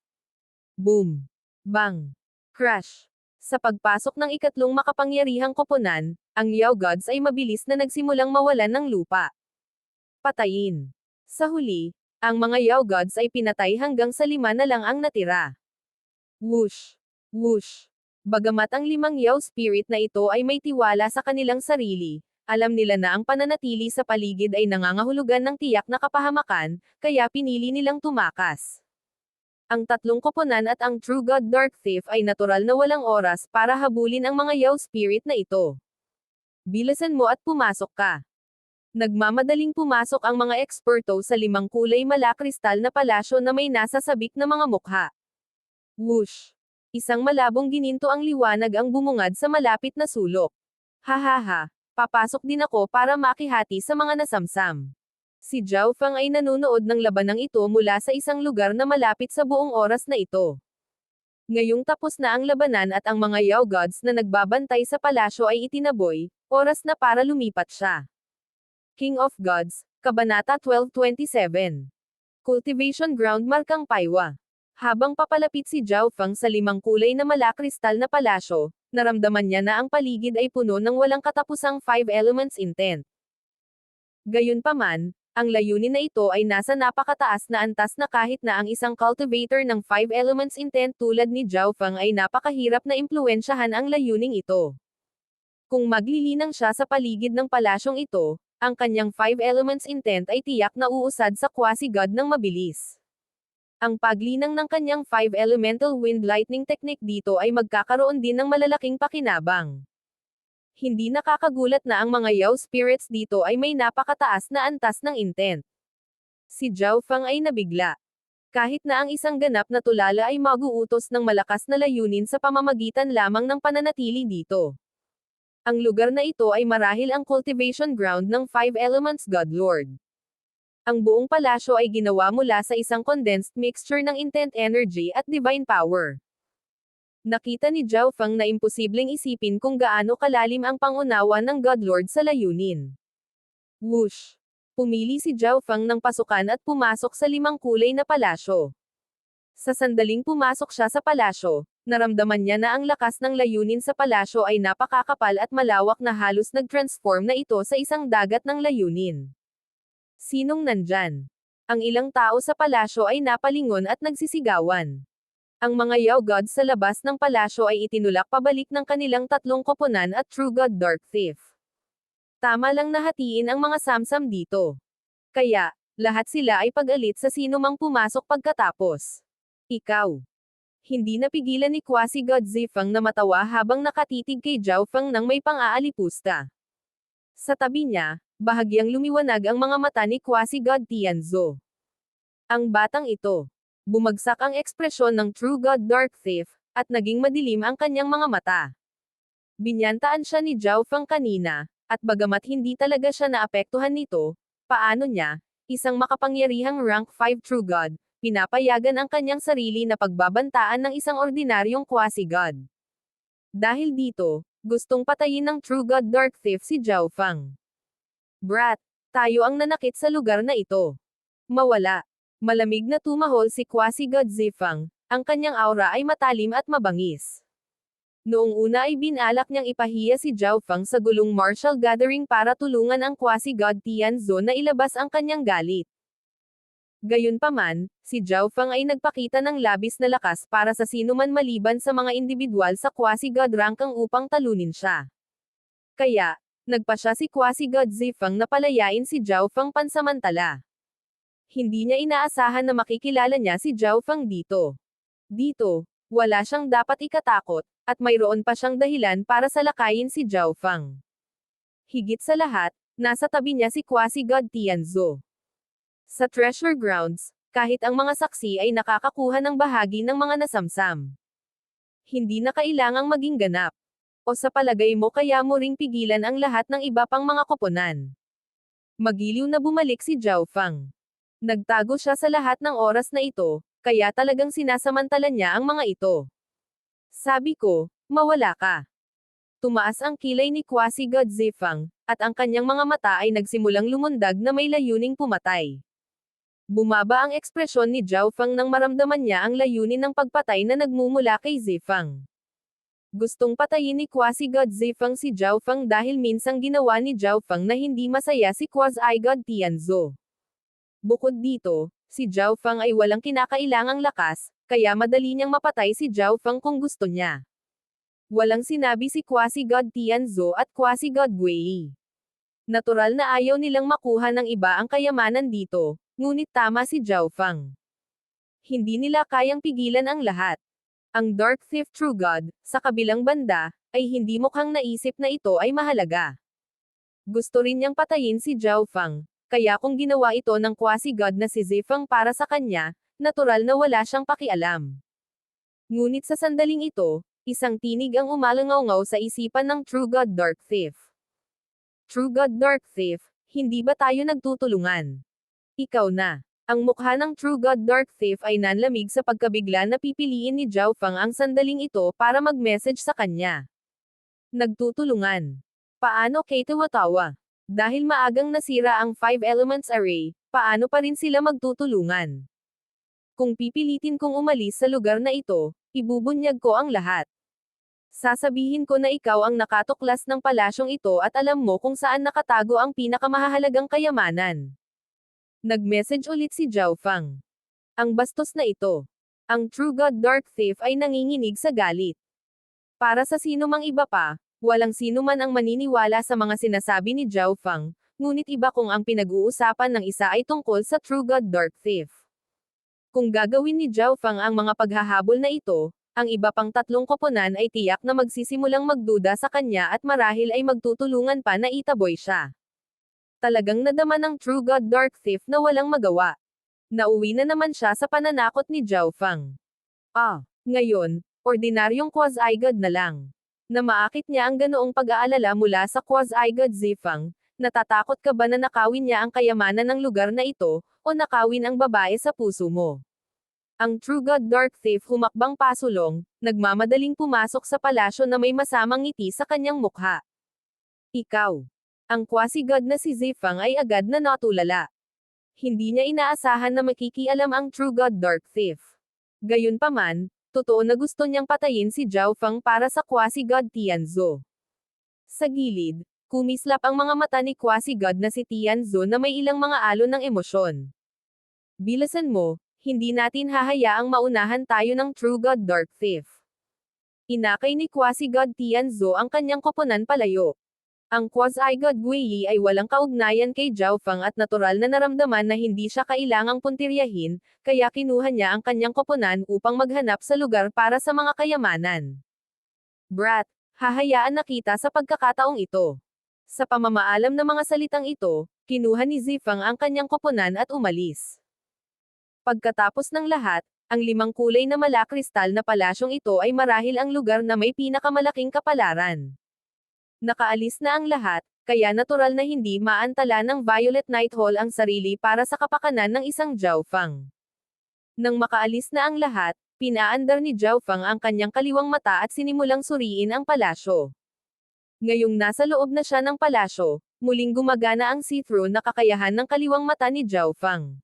Boom! Bang! Crash! Sa pagpasok ng ikatlong makapangyarihang koponan, ang Yao Gods ay mabilis na nagsimulang mawalan ng lupa. Patayin. Sa huli, ang mga Yao Gods ay pinatay hanggang sa 5 na lang ang natira. Whoosh! Whoosh! Bagamat ang 5 Yao Spirit na ito ay may tiwala sa kanilang sarili, alam nila na ang pananatili sa paligid ay nangangahulugan ng tiyak na kapahamakan, kaya pinili nilang tumakas. Ang tatlong koponan at ang True God Dark Thief ay natural na walang oras para habulin ang mga Yao Spirit na ito. Bilisan mo at pumasok ka. Nagmamadaling pumasok ang mga eksperto sa 5 kulay malakristal na palasyo na may nasasabik na mga mukha. Whoosh! Isang malabong gininto ang liwanag ang bumungad sa malapit na sulok. Hahaha, papasok din ako para makihati sa mga nasamsam. Si Zhao Feng ay nanonood ng labanang ito mula sa isang lugar na malapit sa buong oras na ito. Ngayong tapos na ang labanan at ang mga Yao Gods na nagbabantay sa palasyo ay itinaboy, oras na para lumipat siya. King of Gods, Kabanata 1227. Cultivation Ground Markang Paiwa. Habang papalapit si Zhao Feng sa 5 kulay na malakristal na palasyo, naramdaman niya na ang paligid ay puno ng walang katapusang 5 elements intent. Gayunpaman, ang layunin na ito ay nasa napakataas na antas na kahit na ang isang cultivator ng 5 elements intent tulad ni Zhao Feng ay napakahirap na impluwensyahan ang layuning ito. Kung maglilinang siya sa paligid ng palasyong ito, ang kanyang 5 elements intent ay tiyak na uusad sa quasi-god ng mabilis. Ang paglinang ng kanyang 5 elemental wind lightning technique dito ay magkakaroon din ng malalaking pakinabang. Hindi nakakagulat na ang mga Yao spirits dito ay may napakataas na antas ng intent. Si Zhao Feng ay nabigla. Kahit na ang isang ganap na tulala ay mag-uutos ng malakas na layunin sa pamamagitan lamang ng pananatili dito. Ang lugar na ito ay marahil ang cultivation ground ng 5 elements God Lord. Ang buong palasyo ay ginawa mula sa isang condensed mixture ng intent energy at divine power. Nakita ni Zhao Feng na imposibleng isipin kung gaano kalalim ang pangunawa ng God Lord sa layunin. Whoosh! Pumili si Zhao Feng ng pasukan at pumasok sa 5 kulay na palasyo. Sa sandaling pumasok siya sa palasyo, naramdaman niya na ang lakas ng layunin sa palasyo ay napakakapal at malawak na halos nag-transform na ito sa isang dagat ng layunin. Sinong nandyan? Ang ilang tao sa palasyo ay napalingon at nagsisigawan. Ang mga Yao Gods sa labas ng palasyo ay itinulak pabalik ng kanilang tatlong koponan at True God Dark Thief. Tama lang na hatiin ang mga samsam dito. Kaya, lahat sila ay pag-alit sa sino mang pumasok pagkatapos. Ikaw. Hindi napigilan ni Quasi-God Zifeng na matawa habang nakatitig kay Zhao Feng nang may pang-aalipusta. Sa tabi niya, bahagyang lumiwanag ang mga mata ni Quasi-God Tianzu. Ang batang ito. Bumagsak ang ekspresyon ng True God Dark Thief, at naging madilim ang kanyang mga mata. Binyantaan siya ni Zhao Feng kanina, at bagamat hindi talaga siya naapektuhan nito, paano niya, isang makapangyarihang rank 5 True God, pinapayagan ang kanyang sarili na pagbabantaan ng isang ordinaryong Quasi-God. Dahil dito, gustong patayin ng True God Dark Thief si Zhao Feng. Brat, tayo ang nanakit sa lugar na ito. Mawala. Malamig na tumahol si Quasi-God Zifeng, ang kanyang aura ay matalim at mabangis. Noong una ay binalak niyang ipahiya si Zhao Feng sa gulong martial gathering para tulungan ang Quasi-God Tianzu na ilabas ang kanyang galit. Gayunpaman, si Zhao Feng ay nagpakita ng labis na lakas para sa sinuman maliban sa mga individual sa Quasi-God ranking upang talunin siya. Kaya, nagpa siya si Quasi-God Zifeng na palayain si Zhao Feng pansamantala. Hindi niya inaasahan na makikilala niya si Zhao Feng dito. Dito, wala siyang dapat ikatakot, at mayroon pa siyang dahilan para salakayin si Zhao Feng. Higit sa lahat, nasa tabi niya si Quasi-God Tianzu. Sa Treasure Grounds, kahit ang mga saksi ay nakakakuha ng bahagi ng mga nasamsam. Hindi na kailangang maging ganap. O sa palagay mo kaya mo ring pigilan ang lahat ng iba pang mga koponan. Magiliw na bumalik si Zhao Feng. Nagtago siya sa lahat ng oras na ito, kaya talagang sinasamantala niya ang mga ito. Sabi ko, mawala ka. Tumaas ang kilay ni Quasi-God Zifang, at ang kanyang mga mata ay nagsimulang lumundag na may layuning pumatay. Bumaba ang ekspresyon ni Zhao Feng nang maramdaman niya ang layunin ng pagpatay na nagmumula kay Zifang. Gustong patayin ni Quasi-God Zifang si Zhao Feng dahil minsang ginawa ni Zhao Feng na hindi masaya si Quasi-God Tianzhu. Bukod dito, si Zhao Feng ay walang kinakailangang lakas, kaya madali niyang mapatay si Zhao Feng kung gusto niya. Walang sinabi si Quasi-God Tianzhu at Quasi-God Guiyi. Natural na ayaw nilang makuha ng iba ang kayamanan dito, ngunit tama si Zhao Feng. Hindi nila kayang pigilan ang lahat. Ang Dark Thief True God, sa kabilang banda, ay hindi mukhang naisip na ito ay mahalaga. Gusto rin niyang patayin si Zhao Feng, kaya kung ginawa ito ng Quasi-God na si Zifang para sa kanya, natural na wala siyang pakialam. Ngunit sa sandaling ito, isang tinig ang umalangaw sa isipan ng True God Dark Thief. True God Dark Thief, hindi ba tayo nagtutulungan? Ikaw na. Ang mukha ng True God Dark Thief ay nanlamig sa pagkabigla na pipiliin ni Zhao Feng ang sandaling ito para mag-message sa kanya. Nagtutulungan. Paano Kaito Watawa? Dahil maagang nasira ang 5 Elements Array, paano pa rin sila magtutulungan? Kung pipilitin kong umalis sa lugar na ito, ibubunyag ko ang lahat. Sasabihin ko na ikaw ang nakatuklas ng palasyong ito at alam mo kung saan nakatago ang pinakamahalagang kayamanan. Nag-message ulit si Zhao Feng. Ang bastos na ito. Ang True God Dark Thief ay nanginginig sa galit. Para sa sino mang iba pa, walang sino man ang maniniwala sa mga sinasabi ni Zhao Feng, ngunit iba kung ang pinag-uusapan ng isa ay tungkol sa True God Dark Thief. Kung gagawin ni Zhao Feng ang mga paghahabol na ito, ang iba pang tatlong koponan ay tiyak na magsisimulang magduda sa kanya at marahil ay magtutulungan pa na itaboy siya. Talagang nadama ng True God Dark Thief na walang magawa. Nauwi na naman siya sa pananakot ni Zhao Feng. Ngayon, ordinaryong Quasi-God na lang. Na maakit niya ang ganoong pag-aalala mula sa Quasi-God Zifang, natatakot ka ba na nakawin niya ang kayamanan ng lugar na ito, o nakawin ang babae sa puso mo? Ang True God Dark Thief humakbang pasulong, nagmamadaling pumasok sa palasyo na may masamang ngiti sa kanyang mukha. Ikaw. Ang Quasi-God na si Zifang ay agad na natulala. Hindi niya inaasahan na makikialam ang True God Dark Thief. Gayunpaman, totoo na gusto niyang patayin si Zhao Feng para sa Quasi-God Tianzhu. Sa gilid, kumislap ang mga mata ni Quasi-God na si Tianzhu na may ilang mga alon ng emosyon. Bilasan mo, hindi natin hahayaang maunahan tayo ng True God Dark Thief. Inakay ni Quasi-God Tianzhu ang kanyang koponan palayo. Ang Quasi-God Guiyi ay walang kaugnayan kay Zhao Feng at natural na naramdaman na hindi siya kailangang puntiryahin, kaya kinuha niya ang kanyang koponan upang maghanap sa lugar para sa mga kayamanan. Brat, hahayaan na kita sa pagkakataong ito. Sa pamamaalam ng mga salitang ito, kinuha ni Zifang ang kanyang koponan at umalis. Pagkatapos ng lahat, ang 5 kulay na malakristal na palasyong ito ay marahil ang lugar na may pinakamalaking kapalaran. Nakaalis na ang lahat, kaya natural na hindi maantala ng Violet Night Hall ang sarili para sa kapakanan ng isang Zhao Feng. Nang makaalis na ang lahat, pinaandar ni Zhao Feng ang kanyang kaliwang mata at sinimulang suriin ang palasyo. Ngayong nasa loob na siya ng palasyo, muling gumagana ang see-through na kakayahan ng kaliwang mata ni Zhao Feng.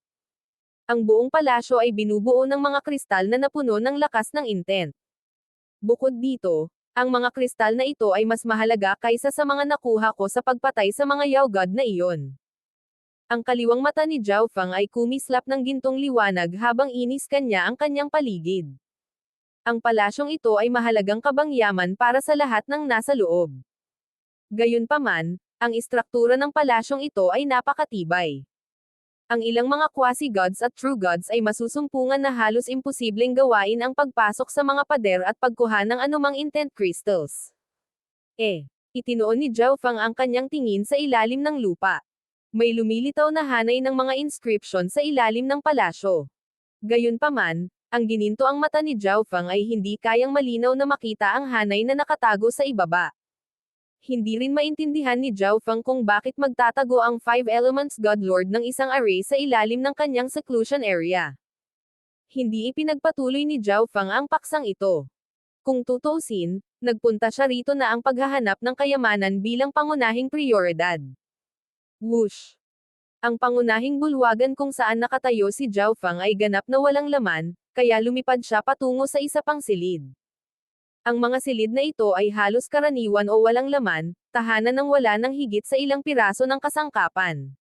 Ang buong palasyo ay binubuo ng mga kristal na napuno ng lakas ng intent. Bukod dito, ang mga kristal na ito ay mas mahalaga kaysa sa mga nakuha ko sa pagpatay sa mga Yao God na iyon. Ang kaliwang mata ni Zhao Feng ay kumislap ng gintong liwanag habang iniskan niya ang kanyang paligid. Ang palasyong ito ay mahalagang kabangyaman para sa lahat ng nasa loob. Gayunpaman, ang istruktura ng palasyong ito ay napakatibay. Ang ilang mga Quasi-Gods at True Gods ay masusumpungan na halos imposibleng gawain ang pagpasok sa mga pader at pagkuha ng anumang intent crystals. Itinoon ni Zhao Feng ang kanyang tingin sa ilalim ng lupa. May lumilitaw na hanay ng mga inscription sa ilalim ng palasyo. Gayunpaman, ang gininto ang mata ni Zhao Feng ay hindi kayang malinaw na makita ang hanay na nakatago sa ibaba. Hindi rin maintindihan ni Zhao Feng kung bakit magtatago ang 5 Elements God Lord ng isang array sa ilalim ng kanyang seclusion area. Hindi ipinagpatuloy ni Zhao Feng ang paksang ito. Kung tutuusin, nagpunta siya rito na ang paghahanap ng kayamanan bilang pangunahing prioridad. Whoosh! Ang pangunahing bulwagan kung saan nakatayo si Zhao Feng ay ganap na walang laman, kaya lumipad siya patungo sa isa pang silid. Ang mga silid na ito ay halos karaniwan o walang laman, tahanan ng wala ng higit sa ilang piraso ng kasangkapan.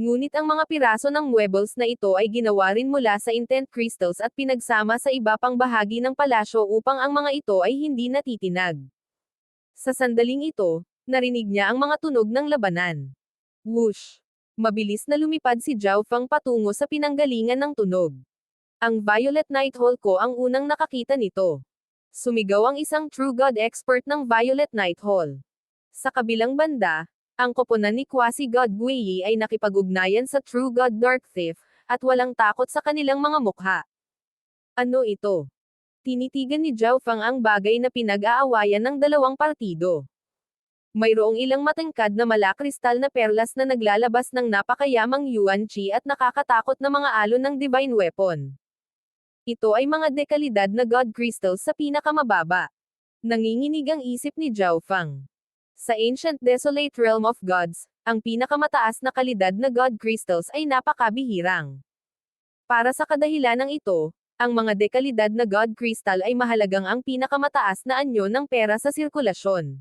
Ngunit ang mga piraso ng muebles na ito ay ginawa rin mula sa intent crystals at pinagsama sa iba pang bahagi ng palasyo upang ang mga ito ay hindi natitinag. Sa sandaling ito, narinig niya ang mga tunog ng labanan. Whoosh! Mabilis na lumipad si Zhao Feng patungo sa pinanggalingan ng tunog. Ang Violet Night Hall ko ang unang nakakita nito. Sumigaw ang isang True God expert ng Violet Night Hall. Sa kabilang banda, ang koponan ni Quasi-God Guiyi ay nakipag-ugnayan sa True God Dark Thief, at walang takot sa kanilang mga mukha. Ano ito? Tinitigan ni Zhao Feng ang bagay na pinag-aawayan ng dalawang partido. Mayroong ilang matangkad na malakristal na perlas na naglalabas ng napakayamang yuan chi at nakakatakot na mga alon ng divine weapon. Ito ay mga dekalidad na god crystals sa pinakamababa. Nanginginig ang isip ni Zhao Feng. Sa Ancient Desolate Realm of Gods, ang pinakamataas na kalidad na god crystals ay napakabihirang. Para sa kadahilanang ito, ang mga dekalidad na god crystal ay mahalagang ang pinakamataas na anyo ng pera sa sirkulasyon.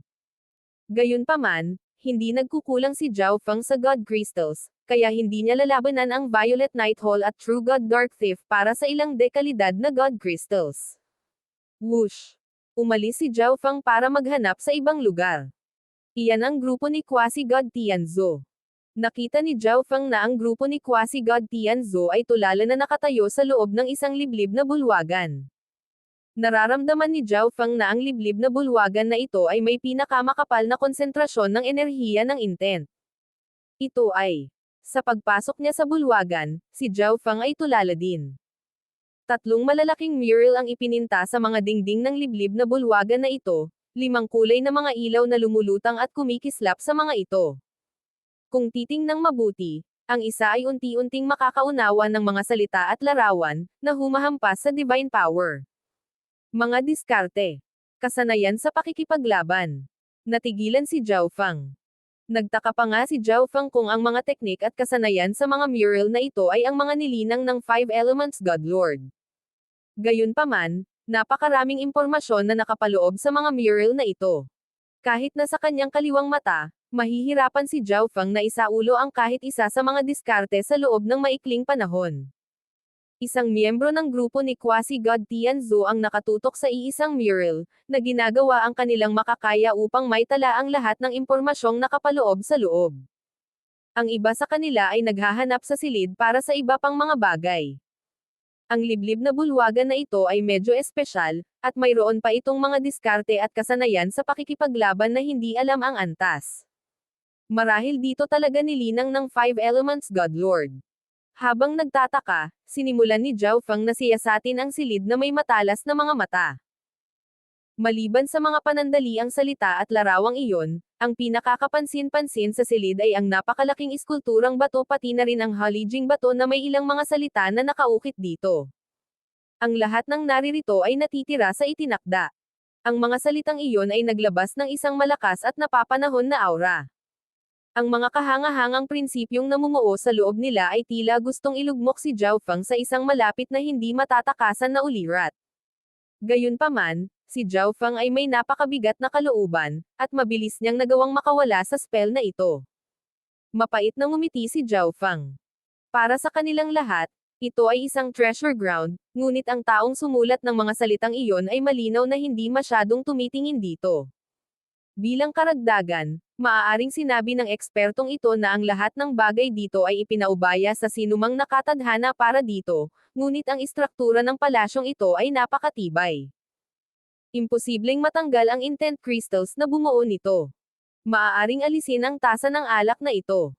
Gayunpaman, hindi nagkukulang si Zhao Feng sa God Crystals, kaya hindi niya lalabanan ang Violet Night Hall at True God Dark Thief para sa ilang dekalidad na God Crystals. Whoosh! Umalis si Zhao Feng para maghanap sa ibang lugar. Iyan ang grupo ni Quasi-God Tianzhou. Nakita ni Zhao Feng na ang grupo ni Quasi-God Tianzhou ay tulala na nakatayo sa loob ng isang liblib na bulwagan. Nararamdaman ni Zhao Feng na ang liblib na bulwagan na ito ay may pinakamakapal na konsentrasyon ng enerhiya ng intent. Ito ay, sa pagpasok niya sa bulwagan, si Zhao Feng ay tulala din. Tatlong malalaking mural ang ipininta sa mga dingding ng liblib na bulwagan na ito, 5 kulay na mga ilaw na lumulutang at kumikislap sa mga ito. Kung titingnang mabuti, ang isa ay unti-unting makakaunawa ng mga salita at larawan, na humahampas sa divine power. Mga diskarte. Kasanayan sa pakikipaglaban. Natigilan si Zhao Feng. Nagtaka pa nga si Zhao Feng kung ang mga teknik at kasanayan sa mga mural na ito ay ang mga nilinang ng Five Elements God Lord. Gayunpaman, napakaraming impormasyon na nakapaloob sa mga mural na ito. Kahit na sa kanyang kaliwang mata, mahihirapan si Zhao Feng na isaulo ang kahit isa sa mga diskarte sa loob ng maikling panahon. Isang miyembro ng grupo ni Quasi-God Tianzhou ang nakatutok sa iisang mural, na ginagawa ang kanilang makakaya upang maitala ang lahat ng impormasyong nakapaloob sa loob. Ang iba sa kanila ay naghahanap sa silid para sa iba pang mga bagay. Ang liblib na bulwagan na ito ay medyo espesyal, at mayroon pa itong mga diskarte at kasanayan sa pakikipaglaban na hindi alam ang antas. Marahil dito talaga nilinang ng Five Elements God Lord. Habang nagtataka, sinimulan ni Zhao Feng na siyasatin ang silid na may matalas na mga mata. Maliban sa mga panandaliang salita at larawang iyon, ang pinakakapansin-pansin sa silid ay ang napakalaking iskulturang bato pati na rin ang halijing bato na may ilang mga salita na nakaukit dito. Ang lahat ng naririto ay natitira sa itinakda. Ang mga salitang iyon ay naglabas ng isang malakas at napapanahon na aura. Ang mga kahanga-hangang prinsipyong namumuo sa loob nila ay tila gustong ilugmok si Zhao Feng sa isang malapit na hindi matatakasan na ulirat. Gayunpaman, si Zhao Feng ay may napakabigat na kalooban, at mabilis niyang nagawang makawala sa spell na ito. Mapait na ngumiti si Zhao Feng. Para sa kanilang lahat, ito ay isang treasure ground, ngunit ang taong sumulat ng mga salitang iyon ay malinaw na hindi masyadong tumitingin dito. Bilang karagdagan, maaaring sinabi ng ekspertong ito na ang lahat ng bagay dito ay ipinaubaya sa sinumang nakatadhana para dito, ngunit ang istruktura ng palasyong ito ay napakatibay. Imposibleng matanggal ang intent crystals na bumuo nito. Maaaring alisin ang tasa ng alak na ito.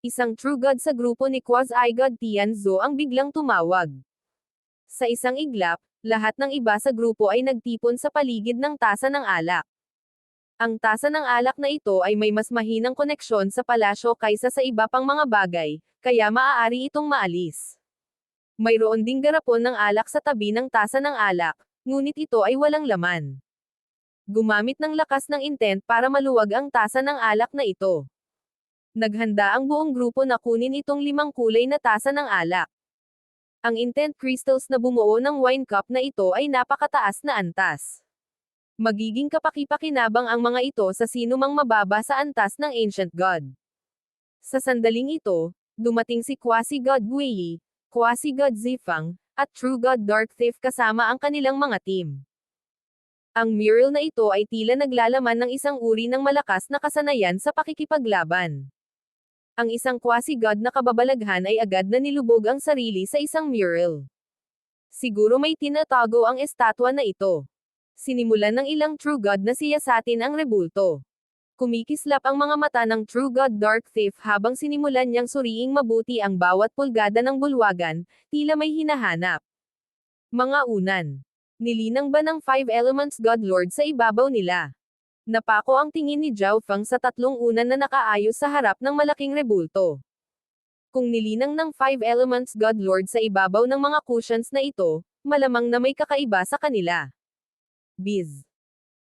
Isang true god sa grupo ni Quasi-God Tianzhou ang biglang tumawag. Sa isang iglap, lahat ng iba sa grupo ay nagtipon sa paligid ng tasa ng alak. Ang tasa ng alak na ito ay may mas mahinang koneksyon sa palasyo kaysa sa iba pang mga bagay, kaya maaari itong maalis. Mayroon ding garapon ng alak sa tabi ng tasa ng alak, Ngunit ito ay walang laman. Gumamit ng lakas ng intent para maluwag ang tasa ng alak na ito. Naghanda ang buong grupo na kunin itong 5 kulay na tasa ng alak. Ang intent crystals na bumuo ng wine cup na ito ay napakataas na antas. Magiging kapaki-pakinabang ang mga ito sa sinumang mababa sa antas ng Ancient God. Sa sandaling ito, dumating si Quasi-God Guiyi, Quasi-God Zifang, at True God Dark Thief kasama ang kanilang mga team. Ang mural na ito ay tila naglalaman ng isang uri ng malakas na kasanayan sa pakikipaglaban. Ang isang quasi-god na kababalaghan ay agad na nilubog ang sarili sa isang mural. Siguro may tinatago ang estatwa na ito. Sinimulan ng ilang True God na siyasatin ang rebulto. Kumikislap ang mga mata ng True God Dark Thief habang sinimulan niyang suriing mabuti ang bawat pulgada ng bulwagan, tila may hinahanap. Mga unan. Nilinang ba ng 5 Elements God Lord sa ibabaw nila? Napako ang tingin ni Zhao Feng sa 3 unan na nakaayos sa harap ng malaking rebulto. Kung nilinang ng 5 Elements God Lord sa ibabaw ng mga cushions na ito, malamang na may kakaiba sa kanila. Biz.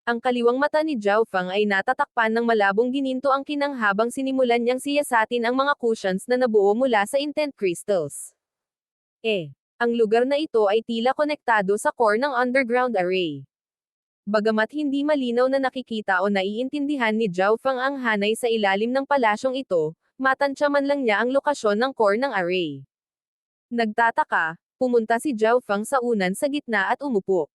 Ang kaliwang mata ni Zhao Feng ay natatakpan ng malabong gininto ang kinang habang sinimulan niyang siyasatin ang mga cushions na nabuo mula sa intent crystals. Ang lugar na ito ay tila konektado sa core ng underground array. Bagamat hindi malinaw na nakikita o naiintindihan ni Zhao Feng ang hanay sa ilalim ng palasyong ito, matansya man lang niya ang lokasyon ng core ng array. Nagtataka, pumunta si Zhao Feng sa unan sa gitna at umupo.